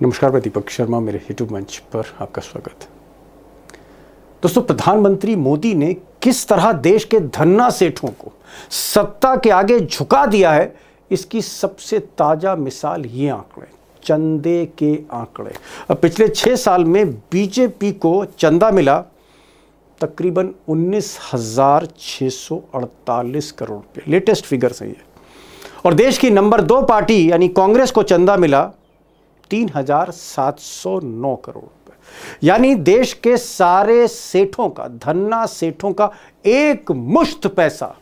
नमस्कार, मैं दीपक शर्मा, मेरे यूट्यूब मंच पर आपका स्वागत। दोस्तों, प्रधानमंत्री मोदी ने किस तरह देश के धन्ना सेठों को सत्ता के आगे झुका दिया है, इसकी सबसे ताजा मिसाल ये आंकड़े, चंदे के आंकड़े। अब पिछले 6 साल में बीजेपी को चंदा मिला तकरीबन 19,648 करोड़ रुपये, लेटेस्ट फिगर है ये। और देश की नंबर 2 पार्टी यानी कांग्रेस को चंदा मिला 3,709 करोड़ रुपए। यानी देश के सारे सेठों का, धन्ना सेठों का एक मुश्त पैसा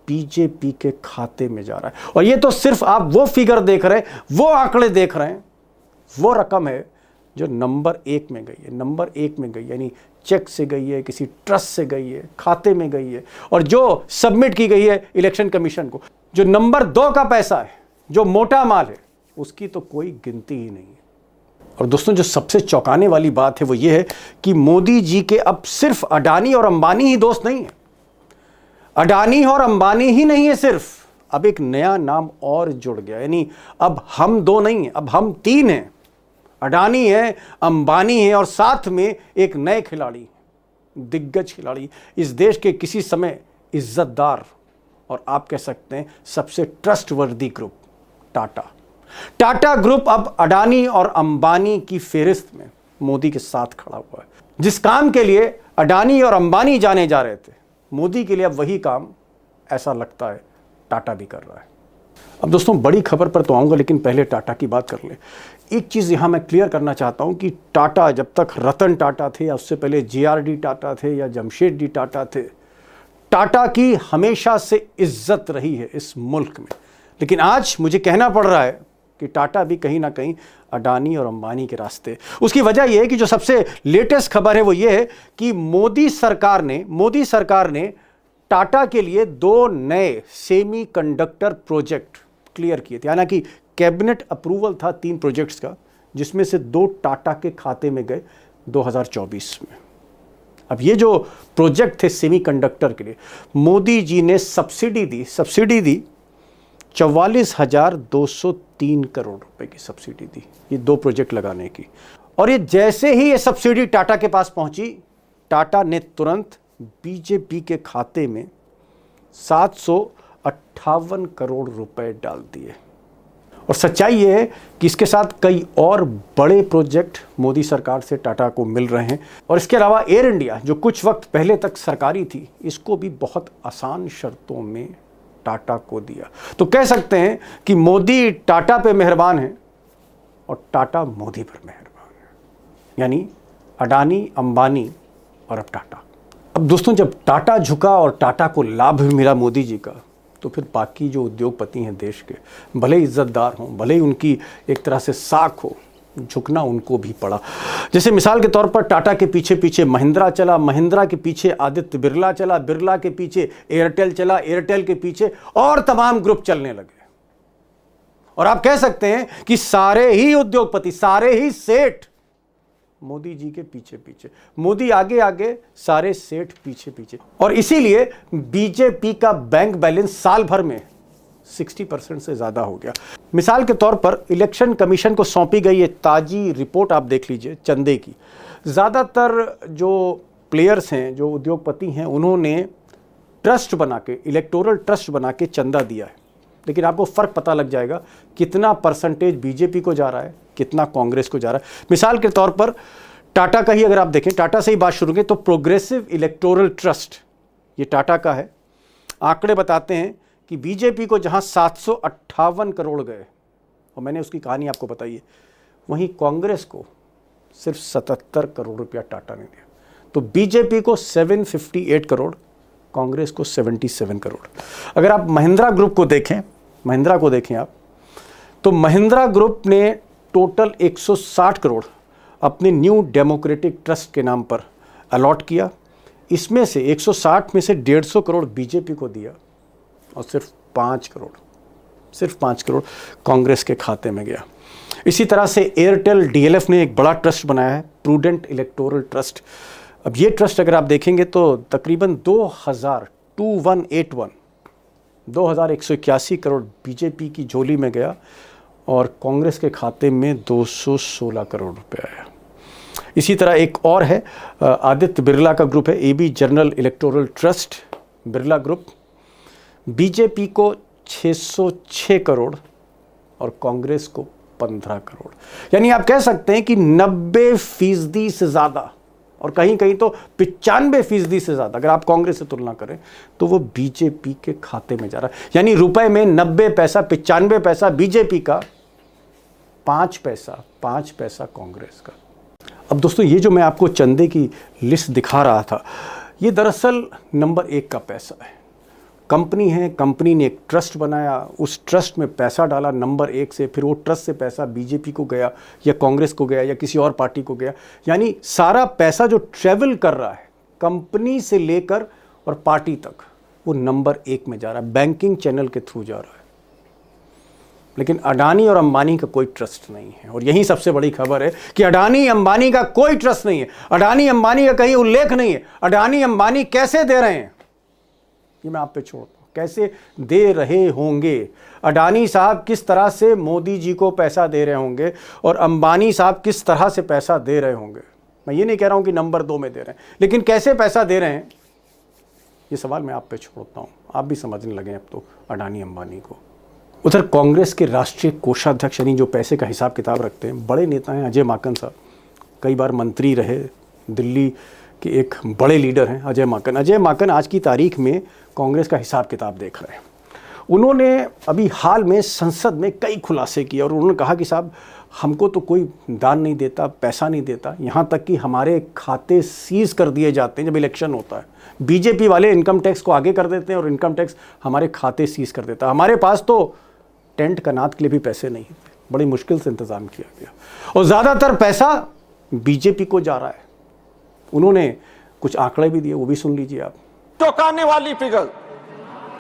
बीजेपी के खाते में जा रहा है। और ये तो सिर्फ आप वो फिगर देख रहे हैं, वो आंकड़े देख रहे हैं, वो रकम है जो नंबर 1 में गई है। नंबर 1 में गई यानी चेक से गई है, किसी ट्रस्ट से गई है, खाते में गई है, और जो सबमिट की गई है इलेक्शन कमीशन को। जो नंबर 2 का पैसा है, जो मोटा माल है, उसकी तो कोई गिनती ही नहीं है। और दोस्तों, जो सबसे चौंकाने वाली बात है वो ये है कि मोदी जी के अब सिर्फ अडानी और अंबानी ही दोस्त नहीं है। अडानी और अंबानी ही नहीं है सिर्फ, अब एक नया नाम और जुड़ गया। यानी अब हम 2 नहीं है, अब हम 3 हैं। अडानी है, अंबानी है, और साथ में एक नए खिलाड़ी, दिग्गज खिलाड़ी, इस देश के किसी समय इज्जतदार और आप कह सकते हैं सबसे ट्रस्टवर्दी ग्रुप, टाटा ग्रुप अब अडानी और अंबानी की फेहरिस्त में मोदी के साथ खड़ा हुआ है। जिस काम के लिए अडानी और अंबानी जाने जा रहे थे, मोदी के लिए अब वही काम, ऐसा लगता है, टाटा भी कर रहा है। अब दोस्तों, बड़ी खबर पर तो आऊंगा, लेकिन पहले टाटा की बात कर ले। एक चीज यहां मैं क्लियर करना चाहता हूं कि टाटा, जब तक रतन टाटा थे या उससे पहले JRD टाटा थे या जमशेदजी टाटा थे, टाटा की हमेशा से इज्जत रही है इस मुल्क में। लेकिन आज मुझे कहना पड़ रहा है कि टाटा भी कहीं ना कहीं अडानी और अंबानी के रास्ते। उसकी वजह यह है कि जो सबसे लेटेस्ट खबर है वो ये है कि मोदी सरकार ने टाटा के लिए 2 नए सेमीकंडक्टर प्रोजेक्ट क्लियर किए थे। यानी कि कैबिनेट अप्रूवल था 3 प्रोजेक्ट्स का, जिसमें से 2 टाटा के खाते में गए 2024 में। अब ये जो प्रोजेक्ट थे सेमीकंडक्टर के लिए, मोदी जी ने सब्सिडी दी 44,203 करोड़ रुपए की सब्सिडी दी ये 2 प्रोजेक्ट लगाने की। और ये जैसे ही ये सब्सिडी टाटा के पास पहुंची, टाटा ने तुरंत बीजेपी के खाते में 758 करोड़ रुपए डाल दिए। और सच्चाई ये है कि इसके साथ कई और बड़े प्रोजेक्ट मोदी सरकार से टाटा को मिल रहे हैं। और इसके अलावा एयर इंडिया, जो कुछ वक्त पहले तक सरकारी थी, इसको भी बहुत आसान शर्तों में टाटा को दिया। तो कह सकते हैं कि मोदी टाटा पे मेहरबान है और टाटा मोदी पर मेहरबान है। यानी अडानी, अंबानी और अब टाटा। अब दोस्तों, जब टाटा झुका और टाटा को लाभ भी मिला मोदी जी का, तो फिर बाकी जो उद्योगपति हैं देश के, भले ही इज्जतदार हों, भले ही उनकी एक तरह से साख हो, झुकना उनको भी पड़ा। जैसे मिसाल के तौर पर टाटा के पीछे पीछे महिंद्रा चला, महिंद्रा के पीछे आदित्य बिरला चला, बिरला के पीछे एयरटेल चला, एयरटेल के पीछे और तमाम ग्रुप चलने लगे। और आप कह सकते हैं कि सारे ही उद्योगपति, सारे ही सेठ मोदी जी के पीछे पीछे, मोदी आगे आगे, सारे सेठ पीछे पीछे। और इसीलिए बीजेपी का बैंक बैलेंस साल भर में 60% से ज्यादा हो गया। मिसाल के तौर पर इलेक्शन कमीशन को सौंपी गई ये ताजी रिपोर्ट आप देख लीजिए चंदे की। ज्यादातर जो प्लेयर्स हैं, जो उद्योगपति हैं, उन्होंने ट्रस्ट बना के, इलेक्टोरल ट्रस्ट बना के चंदा दिया है। लेकिन आपको फर्क पता लग जाएगा कितना परसेंटेज बीजेपी को जा रहा है, कितना कांग्रेस को जा रहा है। मिसाल के तौर पर टाटा का ही अगर आप देखें, टाटा से ही बात शुरू करें तो प्रोग्रेसिव इलेक्टोरल ट्रस्ट, ये टाटा का है। आंकड़े बताते हैं कि बीजेपी को जहां 758 करोड़ गए, और मैंने उसकी कहानी आपको बताई है, वहीं कांग्रेस को सिर्फ 77 करोड़ रुपया टाटा ने दिया। तो बीजेपी को 758 करोड़, कांग्रेस को 77 करोड़। अगर आप महिंद्रा ग्रुप को देखें, आप, तो महिंद्रा ग्रुप ने टोटल 160 करोड़ अपने न्यू डेमोक्रेटिक ट्रस्ट के नाम पर अलॉट किया। इसमें से 160 में से 150 करोड़ बीजेपी को दिया और सिर्फ 5 करोड़ कांग्रेस के खाते में गया। इसी तरह से एयरटेल DLF ने एक बड़ा ट्रस्ट बनाया है, प्रूडेंट इलेक्टोरल ट्रस्ट। अब ये ट्रस्ट अगर आप देखेंगे तो तकरीबन 2181 करोड़ बीजेपी की झोली में गया और कांग्रेस के खाते में 216 करोड़ रुपए आया। इसी तरह एक और है, आदित्य बिरला का ग्रुप है, AB general electoral trust Birla group, BJP को 606 करोड़ और कांग्रेस को 15 करोड़। यानी आप कह सकते हैं कि 90% से ज़्यादा और कहीं कहीं तो 95% से ज़्यादा, अगर आप कांग्रेस से तुलना करें तो वो बीजेपी के खाते में जा रहा है। यानी रुपए में 90 पैसा, 95 पैसा बीजेपी का, 5 पैसा कांग्रेस का। अब दोस्तों, ये जो मैं आपको चंदे की लिस्ट दिखा रहा था, ये दरअसल नंबर 1 का पैसा है। कंपनी है, कंपनी ने एक ट्रस्ट बनाया, उस ट्रस्ट में पैसा डाला नंबर 1 से, फिर वो ट्रस्ट से पैसा बीजेपी को गया या कांग्रेस को गया या किसी और पार्टी को गया। यानी सारा पैसा जो ट्रेवल कर रहा है कंपनी से लेकर और पार्टी तक, वो नंबर 1 में जा रहा है, बैंकिंग चैनल के थ्रू जा रहा है। लेकिन अडानी और अंबानी का कोई ट्रस्ट नहीं है। और यही सबसे बड़ी खबर है कि अडानी अंबानी का कोई ट्रस्ट नहीं है, अडानी अंबानी का कहीं उल्लेख नहीं है। अडानी अंबानी कैसे दे रहे हैं ये मैं आप पे छोड़ता हूं, कैसे दे रहे होंगे। अडानी साहब किस तरह से मोदी जी को पैसा दे रहे होंगे और अंबानी साहब किस तरह से पैसा दे रहे होंगे। मैं ये नहीं कह रहा हूं कि नंबर 2 में दे रहे हैं, लेकिन कैसे पैसा दे रहे हैं ये सवाल मैं आप पे छोड़ता हूं। आप भी समझने लगे अब तो अडानी अंबानी को। उधर कांग्रेस के राष्ट्रीय कोषाध्यक्ष, यानी जो पैसे का हिसाब किताब रखते हैं, बड़े नेता हैं अजय माकन साहब, कई बार मंत्री रहे, दिल्ली के एक बड़े लीडर हैं अजय माकन। अजय माकन आज की तारीख में कांग्रेस का हिसाब किताब देख रहे हैं। उन्होंने अभी हाल में संसद में कई खुलासे किए और उन्होंने कहा कि साहब, हमको तो कोई दान नहीं देता, पैसा नहीं देता, यहाँ तक कि हमारे खाते सीज कर दिए जाते हैं जब इलेक्शन होता है। बीजेपी वाले इनकम टैक्स को आगे कर देते हैं और इनकम टैक्स हमारे खाते सीज कर देता है। हमारे पास तो टेंट कनात के लिए भी पैसे नहीं थे, बड़ी मुश्किल से इंतज़ाम किया गया और ज़्यादातर पैसा बीजेपी को जा रहा है। उन्होंने कुछ आंकड़े भी दिए, वो भी सुन लीजिए आप। चौंकाने वाली फिगर,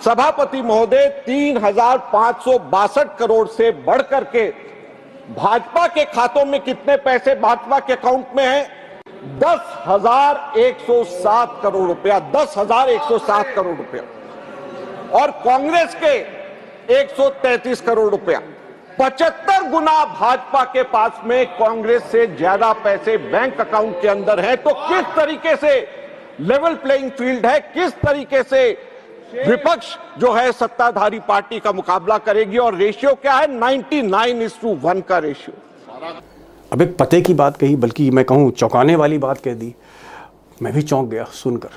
सभापति महोदय 3,562 करोड़ से बढ़कर के भाजपा के खातों में कितने पैसे भाजपा के अकाउंट में है? 10,107 करोड़ रुपया, 10,107 करोड़ रुपया। और कांग्रेस के 133 करोड़ रुपया, 75 गुना भाजपा के पास में कांग्रेस से ज्यादा पैसे बैंक अकाउंट के अंदर है। तो किस तरीके से लेवल प्लेइंग फील्ड है, किस तरीके से विपक्ष जो है सत्ताधारी पार्टी का मुकाबला करेगी। और रेशियो क्या है? 99:1 का रेशियो। अब एक पते की बात कही, बल्कि मैं कहूं चौंकाने वाली बात कह दी। मैं भी चौंक गया सुनकर।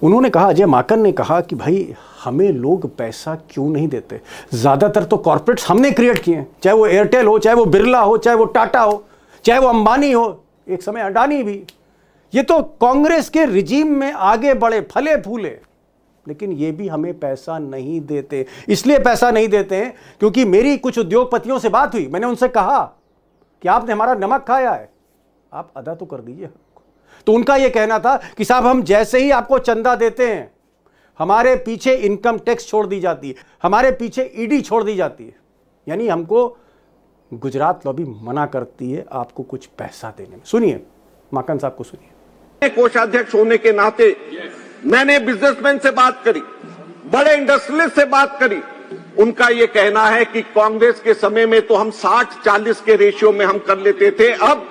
उन्होंने कहा, अजय माकन ने कहा कि भाई हमें लोग पैसा क्यों नहीं देते? ज़्यादातर तो कॉर्पोरेट्स हमने क्रिएट किए हैं, चाहे वो एयरटेल हो, चाहे वो बिरला हो, चाहे वो टाटा हो, चाहे वो अंबानी हो, एक समय अडानी भी। ये तो कांग्रेस के रिजीम में आगे बढ़े, फले फूले, लेकिन ये भी हमें पैसा नहीं देते। इसलिए पैसा नहीं देते हैं क्योंकि मेरी कुछ उद्योगपतियों से बात हुई। मैंने उनसे कहा कि आपने हमारा नमक खाया है, आप अदा तो कर दीजिए। तो उनका यह कहना था कि साहब, हम जैसे ही आपको चंदा देते हैं, हमारे पीछे इनकम टैक्स छोड़ दी जाती है, हमारे पीछे ईडी छोड़ दी जाती है। यानी हमको गुजरात लॉबी मना करती है आपको कुछ पैसा देने में। सुनिए माकन साहब को, सुनिए। कोषाध्यक्ष होने के नाते मैंने बिजनेसमैन से बात करी, बड़े इंडस्ट्रियलिस्ट से बात करी। उनका यह कहना है कि कांग्रेस के समय में तो हम 60-40 के रेशियो में हम कर लेते थे, अब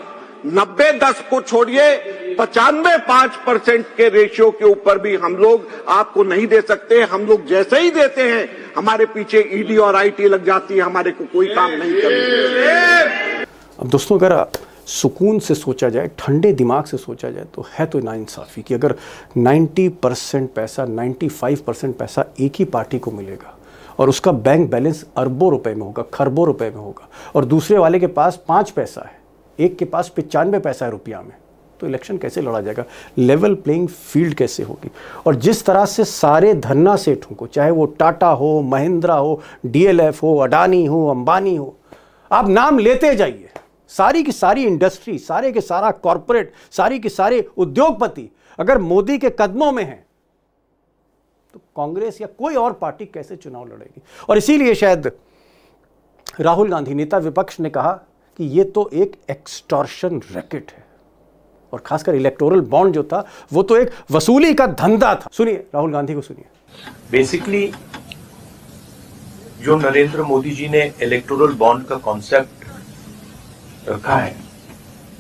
90-10 को छोड़िए 95-5% के रेशियो के ऊपर भी हम लोग आपको नहीं दे सकते। हम लोग जैसे ही देते हैं हमारे पीछे ईडी और आईटी लग जाती है, हमारे को कोई काम नहीं करना। अब दोस्तों, अगर सुकून से सोचा जाए, ठंडे दिमाग से सोचा जाए, तो है तो नाइंसाफी कि अगर 90% पैसा, 95% पैसा एक ही पार्टी को मिलेगा और उसका बैंक बैलेंस अरबों रुपए में होगा, खरबों रुपए में होगा, और दूसरे वाले के पास 5 पैसा है, एक के पास 95 पैसा है रुपया में, तो इलेक्शन कैसे लड़ा जाएगा? लेवल प्लेइंग फील्ड कैसे होगी? और जिस तरह से सारे धन्ना सेठों को, चाहे वो टाटा हो, महिंद्रा हो, डीएलएफ हो, अडानी हो, अंबानी हो, आप नाम लेते जाइए, सारी की सारी इंडस्ट्री, सारे के सारा कॉरपोरेट, सारी के सारे उद्योगपति अगर मोदी के कदमों में हैं, तो कांग्रेस या कोई और पार्टी कैसे चुनाव लड़ेगी? और इसीलिए शायद राहुल गांधी, नेता विपक्ष, ने कहा कि ये तो एक एक्सटॉर्शन रैकेट है, और खासकर इलेक्टोरल बॉन्ड जो था वो तो एक वसूली का धंधा था। सुनिए राहुल गांधी को, सुनिए। बेसिकली जो नरेंद्र मोदी जी ने इलेक्टोरल बॉन्ड का कॉन्सेप्ट रखा है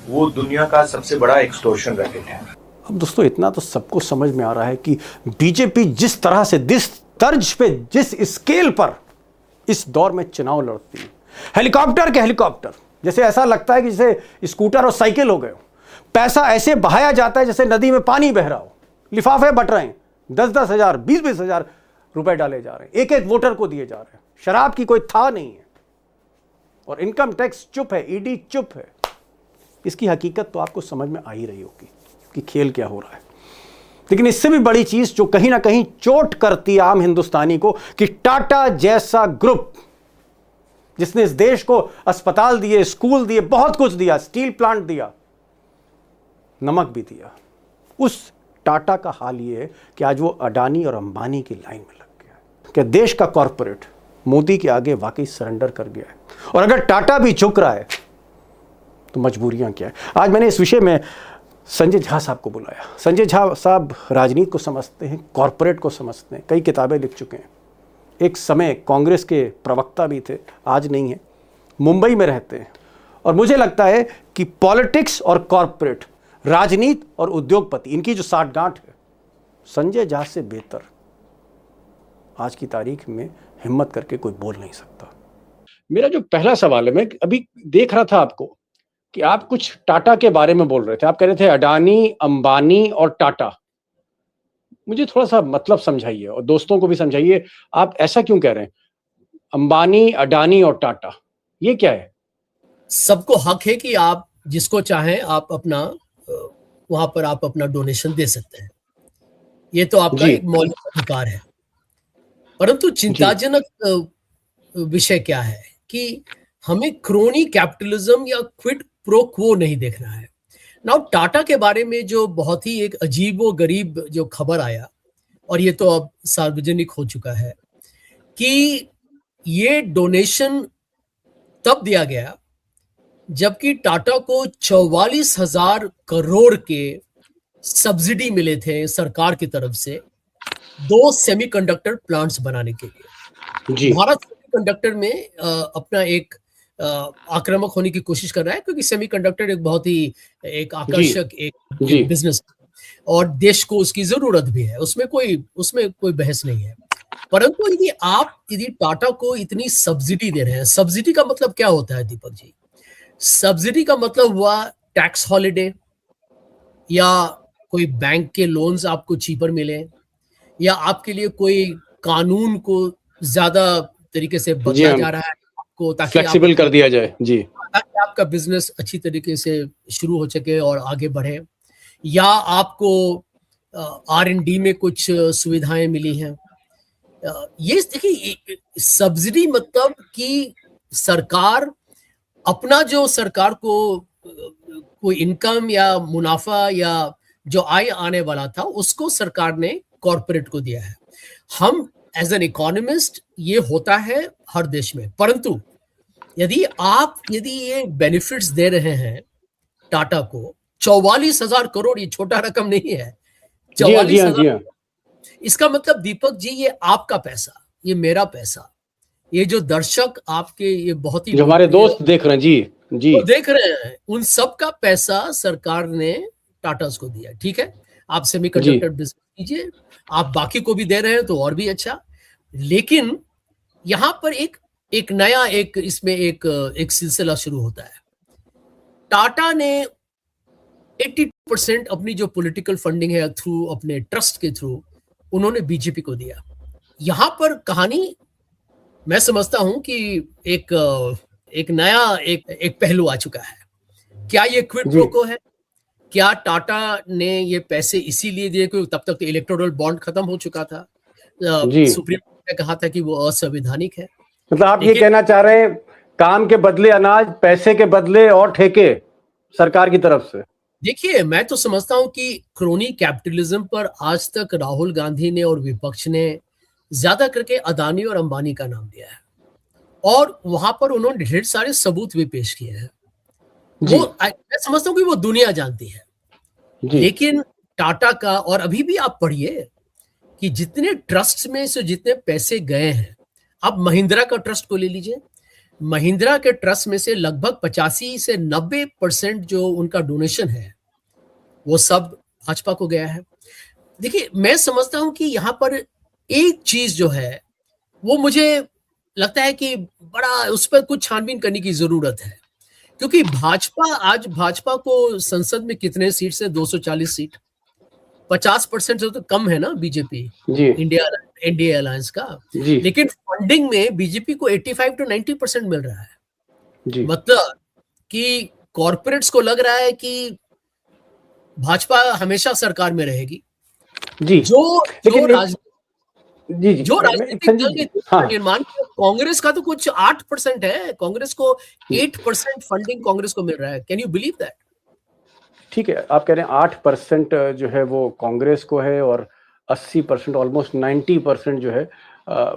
वो दुनिया का सबसे बड़ा एक्सटॉर्शन रैकेट है। अब दोस्तों इतना तो सबको समझ में आ रहा है कि बीजेपी जिस तरह से, जिस तर्ज पे, जिस स्केल पर इस दौर में चुनाव लड़ती है, हेलीकॉप्टर के हेलीकॉप्टर, जैसे ऐसा लगता है कि जैसे स्कूटर और साइकिल हो गए हो। पैसा ऐसे बहाया जाता है जैसे नदी में पानी बह रहा हो। लिफाफे बट रहे हैं, 10-10 हजार, 20-20 हजार रुपए डाले जा रहे हैं, एक एक वोटर को दिए जा रहे हैं। शराब की कोई था नहीं है और इनकम टैक्स चुप है, ईडी चुप है। इसकी हकीकत तो आपको समझ में आ ही रही होगी कि खेल क्या हो रहा है। लेकिन इससे भी बड़ी चीज जो कहीं ना कहीं चोट करती है आम हिंदुस्तानी को, कि टाटा जैसा ग्रुप जिसने इस देश को अस्पताल दिए, स्कूल दिए, बहुत कुछ दिया, स्टील प्लांट दिया, नमक भी दिया, उस टाटा का हाल ये है कि आज वो अडानी और अंबानी की लाइन में लग गया है। क्या देश का कॉरपोरेट मोदी के आगे वाकई सरेंडर कर गया है? और अगर टाटा भी झुक रहा है तो मजबूरियां क्या है? आज मैंने इस विषय में संजय झा साहब को बुलाया। संजय झा साहब राजनीति को समझते हैं, कॉरपोरेट को समझते हैं, कई किताबें लिख चुके हैं। एक समय कांग्रेस के प्रवक्ता भी थे, आज नहीं है, मुंबई में रहते हैं। और मुझे लगता है कि पॉलिटिक्स और कॉरपोरेट, राजनीति और उद्योगपति, इनकी जो साठगांठ है, संजय झा से बेहतर आज की तारीख में हिम्मत करके कोई बोल नहीं सकता। मेरा जो पहला सवाल है, मैं अभी देख रहा था आपको कि आप कुछ टाटा के बारे में बोल रहे थे। आप कह रहे थे अडानी, अंबानी और टाटा। मुझे थोड़ा सा मतलब समझाइए और दोस्तों को भी समझाइए, आप ऐसा क्यों कह रहे हैं? अंबानी, अडानी और टाटा, ये क्या है? सबको हक है कि आप जिसको चाहें आप अपना वहां पर आप अपना डोनेशन दे सकते हैं, ये तो आपका एक मौलिक अधिकार है। परंतु चिंताजनक विषय क्या है कि हमें क्रोनी कैपिटलिज्म या क्विड प्रो क्वो नहीं देखना है। नाउ टाटा के बारे में जो बहुत ही एक अजीब व गरीब जो खबर आया, और ये तो अब सार्वजनिक हो चुका है, कि ये डोनेशन तब दिया गया जबकि टाटा को 44,000 करोड़ के सब्सिडी मिले थे सरकार की तरफ से 2 सेमीकंडक्टर प्लांट्स बनाने के लिए। भारत सेमीकंडक्टर में अपना एक आक्रामक होने की कोशिश कर रहा है, क्योंकि सेमीकंडक्टर एक बहुत ही एक आकर्षक एक बिजनेस है और देश को उसकी जरूरत भी है, उसमें कोई बहस नहीं है। परंतु यदि टाटा को इतनी सब्सिडी दे रहे हैं, सब्सिडी का मतलब क्या होता है दीपक जी? सब्सिडी का मतलब हुआ टैक्स हॉलिडे, या कोई बैंक के लोन्स आपको चीपर मिले, या आपके लिए कोई कानून को ज्यादा तरीके से बदला जा रहा है आपको, ताकि फ्लेक्सिबल कर दिया जाए, जी, ताकि आपका बिजनेस अच्छी तरीके से शुरू हो सके और आगे बढ़े, या आपको R&D में कुछ सुविधाएं मिली हैं। ये देखिए, सब्सिडी मतलब कि सरकार अपना जो सरकार को कोई इनकम या मुनाफा या जो आय आने वाला था उसको सरकार ने कॉर्पोरेट को दिया है। हम एज एन इकोनॉमिस्ट, ये होता है हर देश में। परंतु यदि ये बेनिफिट्स दे रहे हैं टाटा को 44,000 करोड़, ये छोटा रकम नहीं है। 44,000, इसका मतलब दीपक जी ये आपका पैसा, ये मेरा पैसा, ये जो दर्शक आपके, ये बहुत ही जो हमारे दोस्त देख रहे हैं, जी देख रहे हैं, उन सब का पैसा सरकार ने टाटा को दिया। ठीक है, आप सेमीकंडक्टर बिजनेस कीजिए, आप बाकी को भी दे रहे हैं तो और भी अच्छा। लेकिन यहां पर एक नया इसमें एक सिलसिला शुरू होता है। टाटा ने 80% अपनी जो पॉलिटिकल फंडिंग है थ्रू अपने ट्रस्ट के थ्रू उन्होंने बीजेपी को दिया। यहां पर कहानी मैं समझता हूं कि एक नया एक पहलू आ चुका है। क्या ये क्विड प्रो क्वो है? क्या टाटा ने ये पैसे इसीलिए दिए क्योंकि तब तक इलेक्टोरल बॉन्ड खत्म हो चुका था? सुप्रीम कोर्ट ने कहा था कि वो असंवैधानिक है। मतलब आप ये कहना चाह रहे हैं काम के बदले अनाज, पैसे के बदले और ठेके सरकार की तरफ से? देखिए, मैं तो समझता हूं कि क्रोनी कैपिटलिज्म पर आज तक राहुल गांधी ने और विपक्ष ने ज्यादा करके अदानी और अंबानी का नाम दिया है, और वहां पर उन्होंने ढेर सारे सबूत भी पेश किए हैं। मैं समझता हूं कि वो दुनिया जानती है। लेकिन टाटा का, और अभी भी आप पढ़िए कि जितने ट्रस्ट में से जितने पैसे गए हैं, आप महिंद्रा का ट्रस्ट को ले लीजिए, महिंद्रा के ट्रस्ट में से लगभग 85 से 90% जो उनका डोनेशन है वो सब भाजपा को गया है। देखिए, मैं समझता हूं कि यहाँ पर एक चीज जो है वो मुझे लगता है कि बड़ा उस पर कुछ छानबीन करने की जरूरत है, क्योंकि भाजपा को संसद में कितने सीट से 240 सीट, 50% से तो कम है ना बीजेपी जी एनडीए अलायंस का, जी लेकिन फंडिंग में बीजेपी को 85 to 90% मिल रहा है। जी मतलब कि कॉर्पोरेट्स को लग रहा है कि भाजपा हमेशा सरकार में रहेगी। जी जी जो राजनीतिक दल के हाँ निर्माण, कांग्रेस का तो कुछ 8% है, कांग्रेस को 8% फंडिंग कांग्रेस को मिल रहा है। Can you believe that? ठीक है, आप कह रहे हैं 8% जो है वो कांग्रेस को है और 80% ऑलमोस्ट 90% जो है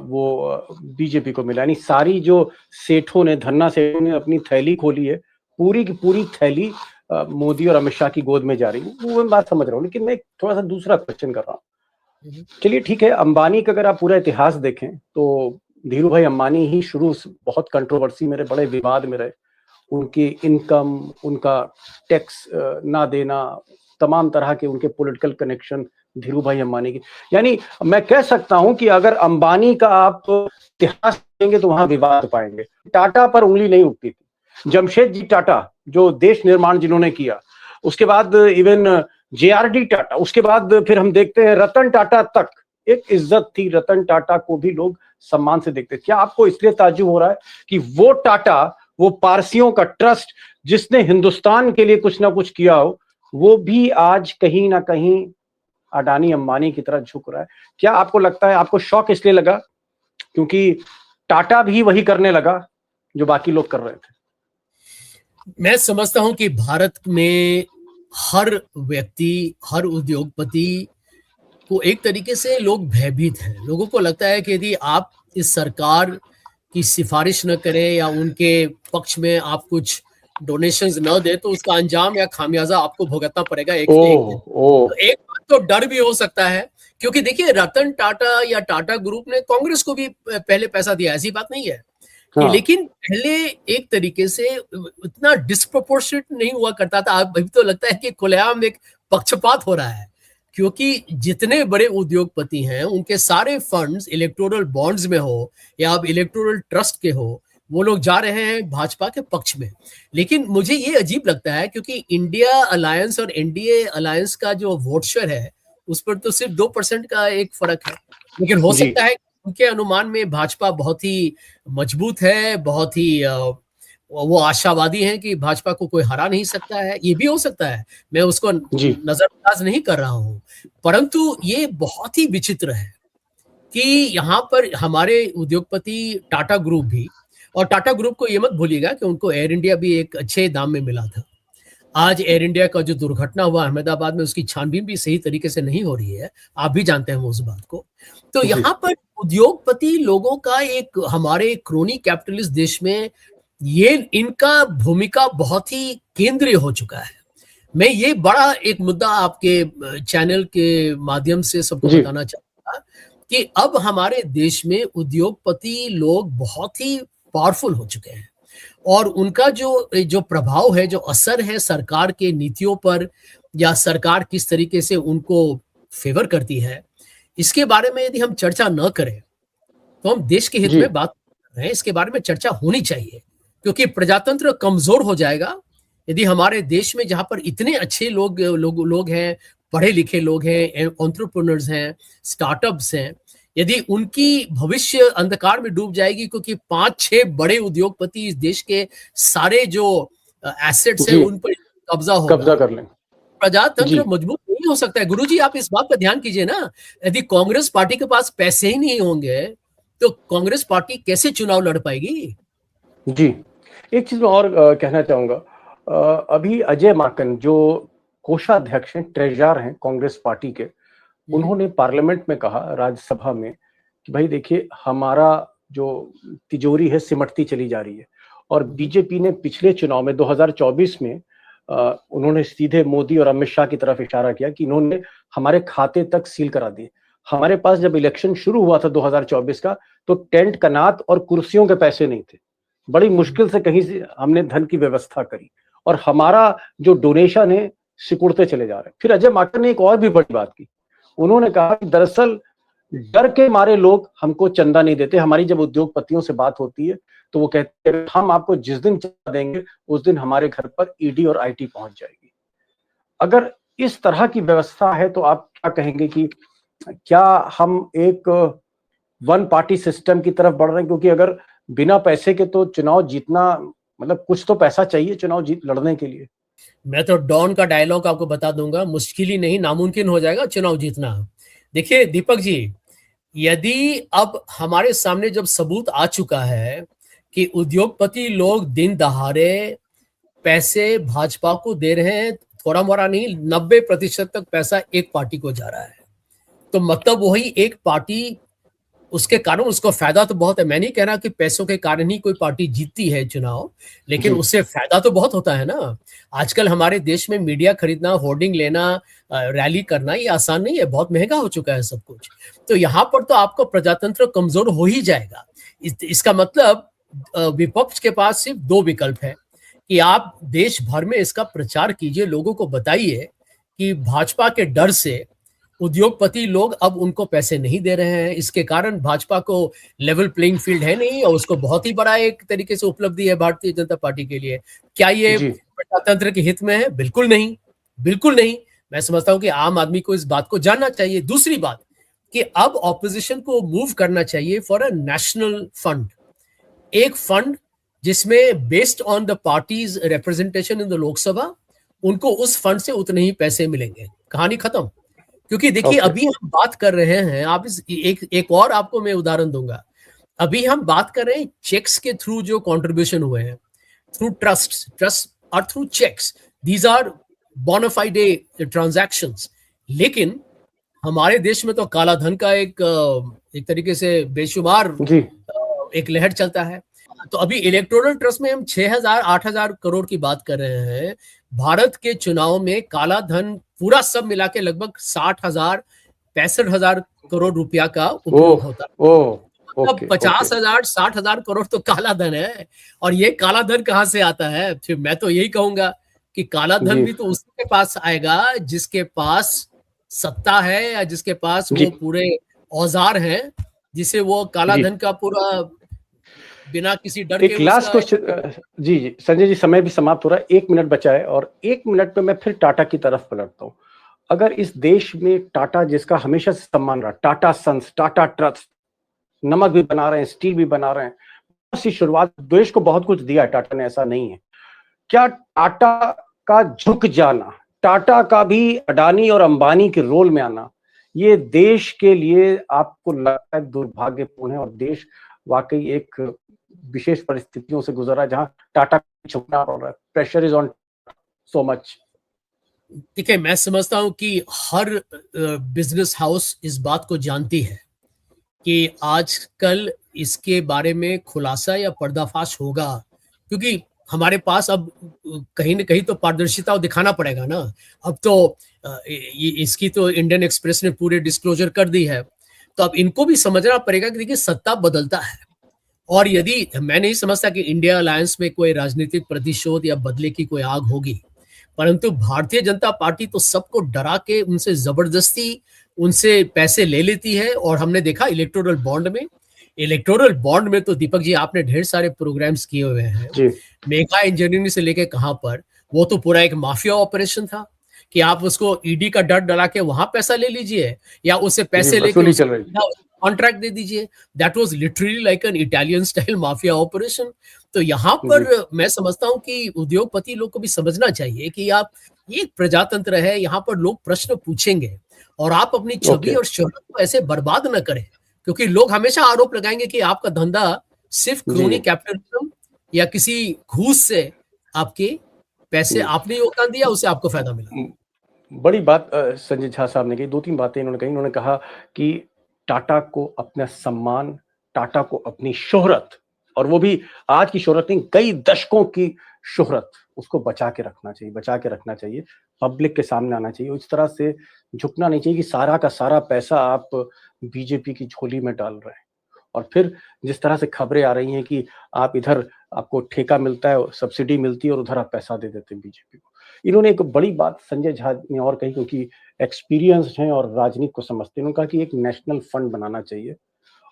वो बीजेपी को मिला। यानी सारी जो सेठों ने, धन्ना सेठों ने अपनी थैली खोली है, पूरी की पूरी थैली मोदी और अमित शाह की गोद में जा रही है। वो मैं बात समझ रहा हूँ, लेकिन मैं थोड़ा सा दूसरा क्वेश्चन कर रहा हूँ। चलिए ठीक है, अंबानी का अगर आप पूरा इतिहास देखें तो धीरू भाई अंबानी ही शुरू से बहुत कंट्रोवर्सी में रहे, बड़े विवाद में रहे। उनकी इनकम, उनका टैक्स ना देना, तमाम तरह के उनके पॉलिटिकल कनेक्शन धीरू भाई अंबानी की। यानी मैं कह सकता हूं कि अगर अंबानी का आप इतिहास देखेंगे तो वहां विवाद पाएंगे। टाटा पर उंगली नहीं उठती थी। जमशेदजी टाटा जो देश निर्माण जिन्होंने किया, उसके बाद इवन जेआरडी टाटा, उसके बाद फिर हम देखते हैं रतन टाटा तक एक इज्जत थी। रतन टाटा को भी लोग सम्मान से देखते। क्या आपको इसलिए ताज्जुब हो रहा है कि वो टाटा, वो पारसियों का ट्रस्ट जिसने हिंदुस्तान के लिए कुछ ना कुछ किया हो, वो भी आज कहीं ना कहीं अडानी अंबानी की तरह झुक रहा है? क्या आपको लगता है, आपको शौक इसलिए लगा क्योंकि टाटा भी वही करने लगा जो बाकी लोग कर रहे थे? मैं समझता हूं कि भारत में हर व्यक्ति, हर उद्योगपति को एक तरीके से लोग भयभीत हैं। लोगों को लगता है कि यदि आप इस सरकार की सिफारिश न करें या उनके पक्ष में आप कुछ डोनेशंस न दे तो उसका अंजाम या खामियाजा आपको भुगतना पड़ेगा एक से एक दिन। तो एक बात तो डर भी हो सकता है, क्योंकि देखिए रतन टाटा या टाटा ग्रुप ने कांग्रेस को भी पहले पैसा दिया, ऐसी बात नहीं है। हाँ। लेकिन पहले एक तरीके से इतना डिस्प्रोपोर्शनेट नहीं हुआ करता था। अभी तो लगता है कि खुलेआम एक पक्षपात हो रहा है, क्योंकि जितने बड़े उद्योगपति हैं उनके सारे फंड्स इलेक्टोरल बॉन्ड्स में हो या अब इलेक्टोरल ट्रस्ट के हो, वो लोग जा रहे हैं भाजपा के पक्ष में। लेकिन मुझे ये अजीब लगता है क्योंकि इंडिया अलायंस और एनडीए अलायंस का जो वोट शेयर है उस पर तो सिर्फ 2% का एक फर्क है, लेकिन हो सकता है उनके अनुमान में भाजपा बहुत ही मजबूत है, बहुत ही वो आशावादी हैं कि भाजपा को कोई हरा नहीं सकता है। ये भी हो सकता है, मैं उसको नजरअंदाज नहीं कर रहा हूं, परंतु ये बहुत ही विचित्र है कि यहाँ पर हमारे उद्योगपति टाटा ग्रुप भी, और टाटा ग्रुप को ये मत भूलिएगा कि उनको एयर इंडिया भी एक अच्छे दाम में मिला था। आज एयर इंडिया का जो दुर्घटना हुआ अहमदाबाद में, उसकी छानबीन भी सही तरीके से नहीं हो रही है, आप भी जानते हैं उस बात को। तो यहाँ पर उद्योगपति लोगों का एक, हमारे क्रोनी कैपिटलिस्ट देश में ये इनका भूमिका बहुत ही केंद्रीय हो चुका है। मैं ये बड़ा एक मुद्दा आपके चैनल के माध्यम से सबको बताना चाहूंगा कि अब हमारे देश में उद्योगपति लोग बहुत ही पावरफुल हो चुके हैं और उनका जो प्रभाव है, जो असर है सरकार के नीतियों पर या सरकार किस तरीके से उनको फेवर करती है, इसके बारे में यदि हम चर्चा न करें तो हम देश के हित में बात कर रहे हैं। इसके बारे में चर्चा होनी चाहिए, क्योंकि प्रजातंत्र कमजोर हो जाएगा यदि हमारे देश में, जहां पर इतने अच्छे लोग हैं, पढ़े लिखे लोग हैं, एंटरप्रेन्योर्स हैं, स्टार्टअप्स हैं, यदि उनकी भविष्य अंधकार में डूब जाएगी क्योंकि 5-6 बड़े उद्योगपति इस देश के सारे जो एसेट्स हैं उन पर कब्जा कर लें, प्रजातंत्र मजबूत नहीं हो सकता है। गुरुजी, आप इस बात पर ध्यान कीजिए ना, यदि कांग्रेस पार्टी के पास पैसे ही नहीं होंगे तो कांग्रेस पार्टी कैसे चुनाव लड़ पाएगी? जी, एक चीज और कहना चाहूंगा। अभी अजय माकन जो कोषाध्यक्ष हैं, ट्रेजरर हैं कांग्रेस पार्टी के, उन्होंने पार्लियामेंट में कहा, राज्यसभा में, कि भाई देखिए हमारा जो तिजोरी है सिमटती चली जा रही है। और बीजेपी ने पिछले चुनाव में 2024 में उन्होंने सीधे मोदी और अमित शाह की तरफ इशारा किया कि इन्होंने हमारे खाते तक सील करा दिए। हमारे पास जब इलेक्शन शुरू हुआ था 2024 का, तो टेंट कनात और कुर्सियों के पैसे नहीं थे। बड़ी मुश्किल से कहीं से हमने धन की व्यवस्था करी और हमारा जो डोनेशन है सिकुड़ते चले जा रहे हैं। फिर अजय माकन ने एक और भी बड़ी बात की, उन्होंने कहा कि दरअसल डर के मारे लोग हमको चंदा नहीं देते। हमारी जब उद्योगपतियों से बात होती है तो वो कहते हैं हम आपको जिस दिन चंदा देंगे उस दिन हमारे घर पर ईडी और आईटी पहुंच जाएगी। अगर इस तरह की व्यवस्था है तो आप क्या कहेंगे कि क्या हम एक वन पार्टी सिस्टम की तरफ बढ़ रहे हैं? क्योंकि अगर बिना पैसे के तो चुनाव जीतना, मतलब कुछ तो पैसा चाहिए चुनाव जीत लड़ने के लिए। मैं तो डॉन का डायलॉग आपको बता दूंगा, मुश्किल ही नहीं नामुमकिन हो जाएगा चुनाव जीतना। देखिए दीपक जी, यदि अब हमारे सामने जब सबूत आ चुका है कि उद्योगपति लोग दिन दहाड़े पैसे भाजपा को दे रहे हैं, थोड़ा मोड़ा नहीं 90% तक पैसा एक पार्टी को जा रहा है, तो मतलब वही एक पार्टी, उसके कारण उसको फायदा तो बहुत है। मैं नहीं कह रहा कि पैसों के कारण ही कोई पार्टी जीतती है चुनाव, लेकिन उससे फायदा तो बहुत होता है ना। आजकल हमारे देश में मीडिया खरीदना, होर्डिंग लेना, रैली करना ये आसान नहीं है, बहुत महंगा हो चुका है सब कुछ। तो यहाँ पर तो आपको प्रजातंत्र कमजोर हो ही जाएगा। इसका मतलब विपक्ष के पास सिर्फ दो विकल्प है कि आप देश भर में इसका प्रचार कीजिए, लोगों को बताइए कि भाजपा के डर से उद्योगपति लोग अब उनको पैसे नहीं दे रहे हैं, इसके कारण भाजपा को लेवल प्लेइंग फील्ड है नहीं, और उसको बहुत ही बड़ा एक तरीके से उपलब्धि है भारतीय जनता पार्टी के लिए। क्या ये प्रजातंत्र के हित में है? बिल्कुल नहीं, बिल्कुल नहीं। मैं समझता हूं कि आम आदमी को इस बात को जानना चाहिए। दूसरी बात कि अब ऑपोजिशन को मूव करना चाहिए फॉर अ नेशनल फंड, एक फंड जिसमें based on the parties representation in the Lok Sabha, उनको उस फंड से उतने ही पैसे मिलेंगे, कहानी खत्म। क्योंकि देखिए अभी हम बात कर रहे हैं, आप एक और आपको मैं उदाहरण दूंगा। अभी हम बात कर रहे हैं चेक्स के थ्रू जो कंट्रीब्यूशन हुए हैं, थ्रू ट्रस्ट और through cheques, these are bona fide transactions. लेकिन हमारे देश में तो काला धन का एक तरीके से बेशुमार एक लहर चलता है। तो अभी इलेक्टोरल ट्रस्ट में हम 6,000 8,000 करोड़ की बात कर रहे हैं। भारत के चुनाव में काला धन पूरा सब मिला के लगभग 60,000 65,000 करोड़ रुपया का उपयोग होता है। मतलब 50,000 60,000 करोड़ तो काला धन है। और ये काला धन कहाँ से आता है? फिर मैं तो यही कहूंगा कि काला धन भी तो उसके पास आएगा जिसके पास सत्ता है, या जिसके पास वो पूरे औजार हैं, जिसे वो काला धन का पूरा बिना किसी डर के। एक लास्ट क्वेश्चन जी संजय जी, समय भी समाप्त हो रहा है, 1 मिनट बचा है और 1 मिनट में मैं फिर टाटा की तरफ पलटता हूँ। अगर इस देश में टाटा, जिसका हमेशा से सम्मान रहा, टाटा सन्स, टाटा ट्रस्ट, नमक भी बना रहे हैं, स्टील भी बना रहे हैं, बहुत सी शुरुआत, देश को बहुत कुछ दिया है टाटा ने, ऐसा नहीं है। क्या टाटा का झुक जाना, टाटा का भी अडानी और अंबानी के रोल में आना, ये देश के लिए आपको लगता है दुर्भाग्यपूर्ण है? और देश वाकई एक विशेष परिस्थितियों से गुजरा जहां टाटा झुकना पड़ रहा है, pressure is on so much. देखिए मैं समझता हूं कि हर बिजनेस हाउस इस बात को जानती है कि आजकल इसके बारे में खुलासा या पर्दाफाश होगा, क्योंकि हमारे पास अब कहीं ना कहीं तो पारदर्शिता दिखाना पड़ेगा ना। अब तो इसकी तो इंडियन एक्सप्रेस ने पूरे डिस्क्लोजर कर दी है, तो अब इनको भी समझना पड़ेगा कि देखिए सत्ता बदलता है, और यदि मैं नहीं समझता कि इंडिया अलायंस में कोई राजनीतिक प्रतिशोध या बदले की कोई आग होगी, परंतु भारतीय जनता पार्टी तो सबको डरा के उनसे जबरदस्ती उनसे पैसे ले लेती है। और हमने देखा इलेक्टोरल बॉन्ड में तो दीपक जी आपने ढेर सारे प्रोग्राम्स किए हुए हैं, मेगा इंजीनियरिंग से लेके कहां पर, वो तो पूरा एक माफिया ऑपरेशन था कि आप उसको ईडी का डर डरा के वहां पैसा ले लीजिए या उससे पैसे लेके कॉन्ट्रैक्ट दे दीजिए। That was literally like an Italian style mafia operation. तो यहाँ पर मैं समझता हूँ कि उद्योगपति लोग को भी समझना चाहिए कि आप, ये प्रजातंत्र है, यहाँ पर लोग प्रश्न पूछेंगे और आप अपनी छवि और शोहरत को ऐसे बर्बाद न करें, क्योंकि लोग हमेशा आरोप लगाएंगे कि आपका धंधा सिर्फ क्रोनी कैपिटलिज्म या किसी घूस से आपके पैसे, आपने योगदान दिया, उससे आपको फायदा मिला। बड़ी बात संजय झा साहब ने कही, 2-3 बातें इन्होंने कही। इन्होंने कहा कि टाटा को अपना सम्मान, टाटा को अपनी शोहरत, और वो भी आज की शोहरत नहीं, कई दशकों की शोहरत, उसको बचा के रखना चाहिए, पब्लिक के सामने आना चाहिए। इस तरह से झुकना नहीं चाहिए कि सारा का सारा पैसा आप बीजेपी की झोली में डाल रहे हैं। और फिर जिस तरह से खबरें आ रही हैं कि आप इधर आपको ठेका मिलता है, सब्सिडी मिलती है और उधर आप पैसा दे देते हैं बीजेपी को। इन्होंने एक बड़ी बात संजय झा ने और कही, क्योंकि एक्सपीरियंस्ड हैं और राजनीति को समझते हैं। उन्होंने कहा कि एक नेशनल फंड बनाना चाहिए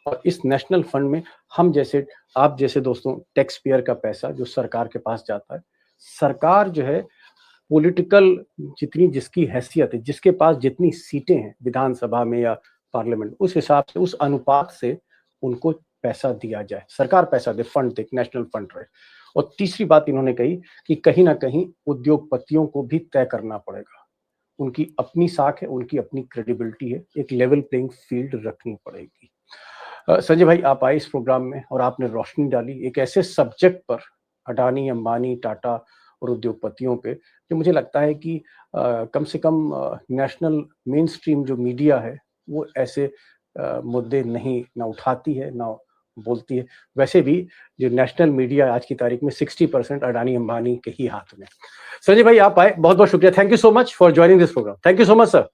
और इस नेशनल फंड में हम जैसे, आप जैसे दोस्तों, टैक्स पेयर का पैसा जो सरकार के पास जाता है, सरकार जो है पॉलिटिकल जितनी जिसकी हैसियत है, जिसके पास जितनी सीटें हैं विधानसभा में या पार्लियामेंट, उस हिसाब से, उस अनुपात से उनको पैसा दिया जाए, सरकार पैसा दे, फंड दे, नेशनल फंड रहे। और तीसरी बात इन्होंने कही कि कहीं ना कहीं उद्योगपतियों को भी तय करना पड़ेगा, उनकी अपनी साख है, उनकी अपनी क्रेडिबिलिटी है, एक लेवल प्लेइंग फील्ड रखनी पड़ेगी। संजय भाई, आप आए इस प्रोग्राम में और आपने रोशनी डाली एक ऐसे सब्जेक्ट पर, अडानी, अंबानी, टाटा और उद्योगपतियों पे, जो मुझे लगता है कि कम से कम नेशनल मेन स्ट्रीम जो मीडिया है वो ऐसे मुद्दे नहीं ना उठाती है ना बोलती है। वैसे भी जो नेशनल मीडिया आज की तारीख में 60% अडानी अंबानी के ही हाथ में। संजय भाई, आप आए, बहुत बहुत शुक्रिया। Thank you so much for joining this programme. Thank you so much sir.